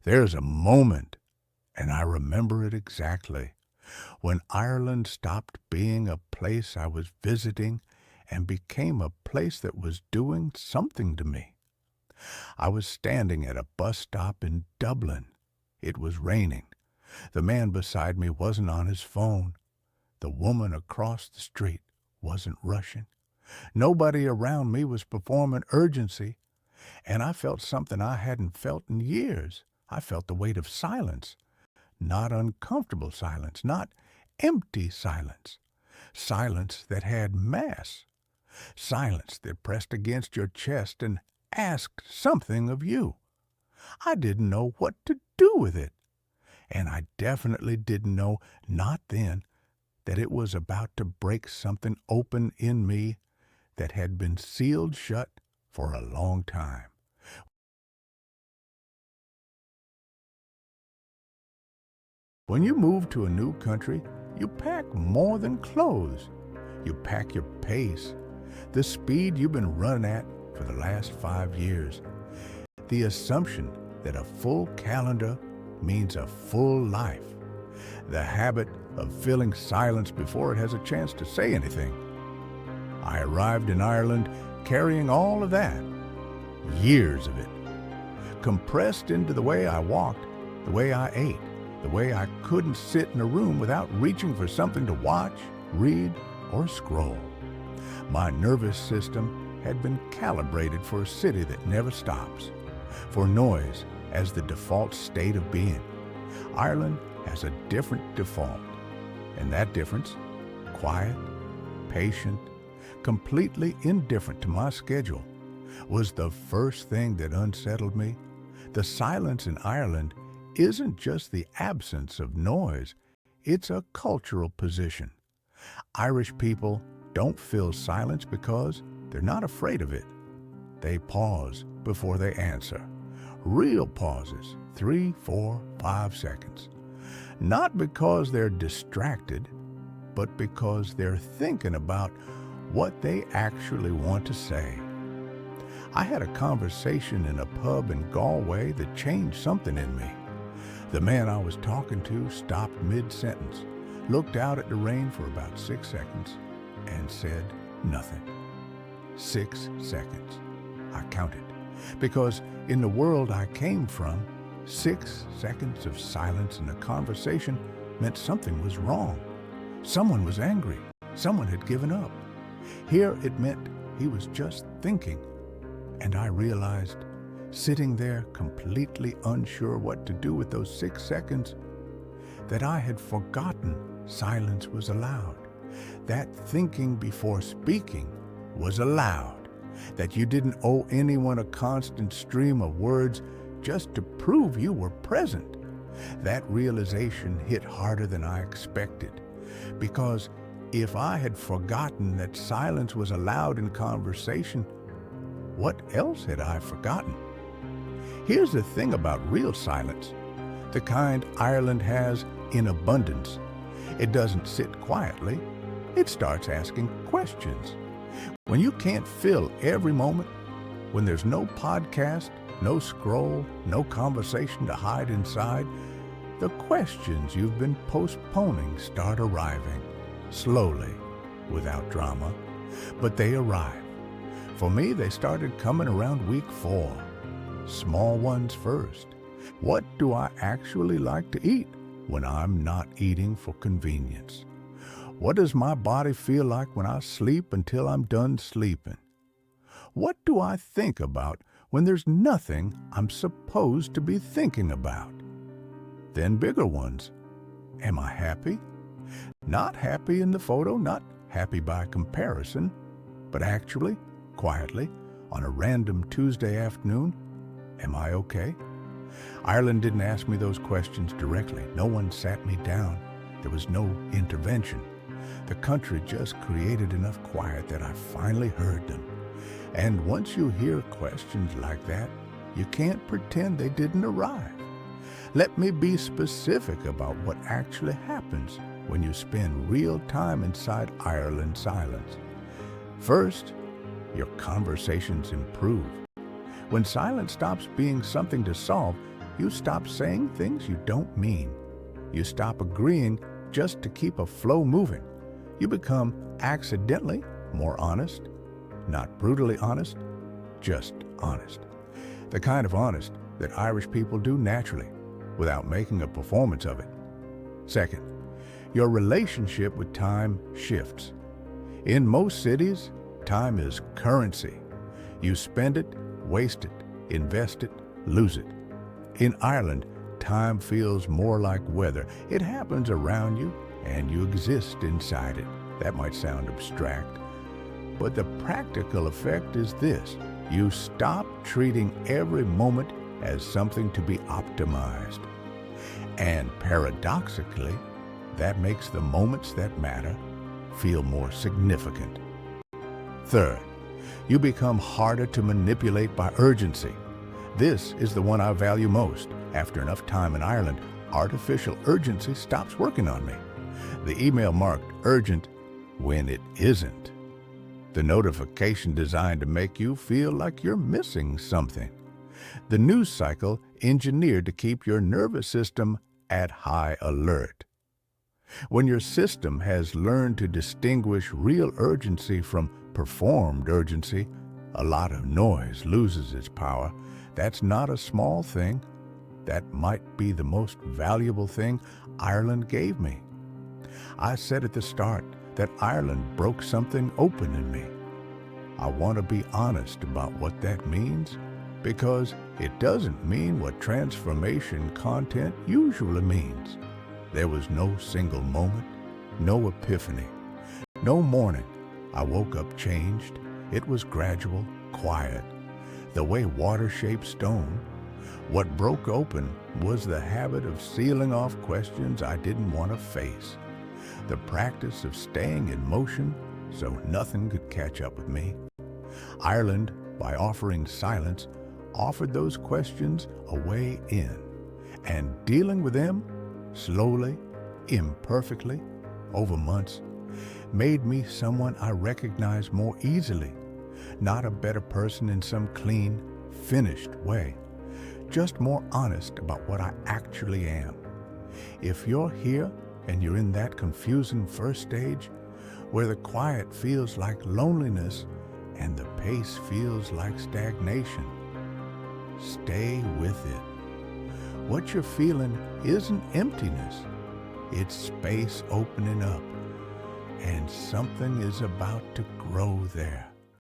There's a moment, and I remember it exactly, when Ireland stopped being a place I was visiting and became a place that was doing something to me. I was standing at a bus stop in Dublin. It was raining. The man beside me wasn't on his phone. The woman across the street wasn't rushing. Nobody around me was performing urgency, and I felt something I hadn't felt in years. I felt the weight of silence, not uncomfortable silence, not empty silence, silence that had mass, silence that pressed against your chest and asked something of you. I didn't know what to do with it, and I definitely didn't know, not then, that it was about to break something open in me that had been sealed shut for a long time. When you move to a new country, you pack more than clothes. You pack your pace, the speed you've been running at for the last 5 years. The assumption that a full calendar means a full life. The habit of filling silence before it has a chance to say anything. I arrived in Ireland carrying all of that, years of it, compressed into the way I walked, the way I ate, the way I couldn't sit in a room without reaching for something to watch, read, or scroll. My nervous system had been calibrated for a city that never stops, for noise as the default state of being. Ireland has a different default, and that difference, quiet, patient, completely indifferent to my schedule, was the first thing that unsettled me. The silence in Ireland isn't just the absence of noise, it's a cultural position. Irish people don't fill silence because they're not afraid of it. They pause before they answer. Real pauses, 3, 4, 5 seconds. Not because they're distracted, but because they're thinking about what they actually want to say. I had a conversation in a pub in Galway that changed something in me. The man I was talking to stopped mid-sentence, looked out at the rain for about 6 seconds, and said nothing. 6 seconds. I counted, because in the world I came from, 6 seconds of silence in a conversation meant something was wrong. Someone was angry. Someone had given up. Here it meant he was just thinking. And I realized, sitting there completely unsure what to do with those 6 seconds, that I had forgotten silence was allowed, that thinking before speaking was allowed, that you didn't owe anyone a constant stream of words just to prove you were present. That realization hit harder than I expected, because if I had forgotten that silence was allowed in conversation, what else had I forgotten? Here's the thing about real silence, the kind Ireland has in abundance. It doesn't sit quietly. It starts asking questions. When you can't fill every moment, when there's no podcast, no scroll, no conversation to hide inside, the questions you've been postponing start arriving, slowly, without drama, but they arrive. For me, they started coming around week 4. Small ones first. What do I actually like to eat when I'm not eating for convenience? What does my body feel like when I sleep until I'm done sleeping? What do I think about when there's nothing I'm supposed to be thinking about? Then bigger ones. Am I happy? Not happy in the photo, not happy by comparison, but actually, quietly, on a random Tuesday afternoon, am I okay? Ireland didn't ask me those questions directly. No one sat me down. There was no intervention. The country just created enough quiet that I finally heard them. And once you hear questions like that, you can't pretend they didn't arrive. Let me be specific about what actually happens when you spend real time inside Ireland silence. First, your conversations improve. When silence stops being something to solve, You stop saying things you don't mean. You stop agreeing just to keep a flow moving. You become accidentally more honest, not brutally honest, just honest. The kind of honest that Irish people do naturally, without making a performance of it. Second, your relationship with time shifts. In most cities, time is currency. You spend it, waste it, invest it, lose it. In Ireland, time feels more like weather. It happens around you, and you exist inside it. That might sound abstract, but the practical effect is this. You stop treating every moment as something to be optimized. And paradoxically, that makes the moments that matter feel more significant. Third, you become harder to manipulate by urgency. This is the one I value most. After enough time in Ireland, artificial urgency stops working on me. The email marked urgent when it isn't. The notification designed to make you feel like you're missing something. The news cycle engineered to keep your nervous system at high alert. When your system has learned to distinguish real urgency from performed urgency, a lot of noise loses its power. That's not a small thing. That might be the most valuable thing Ireland gave me. I said at the start that Ireland broke something open in me. I want to be honest about what that means, because it doesn't mean what transformation content usually means. There was no single moment, no epiphany, no morning I woke up changed. It was gradual, quiet, the way water shapes stone. What broke open was the habit of sealing off questions I didn't want to face, the practice of staying in motion so nothing could catch up with me. Ireland, by offering silence, offered those questions a way in, and dealing with them slowly, imperfectly, over months, made me someone I recognize more easily, not a better person in some clean, finished way, just more honest about what I actually am. If you're here and you're in that confusing first stage, where the quiet feels like loneliness and the pace feels like stagnation, stay with it. What you're feeling isn't emptiness, it's space opening up, and something is about to grow there.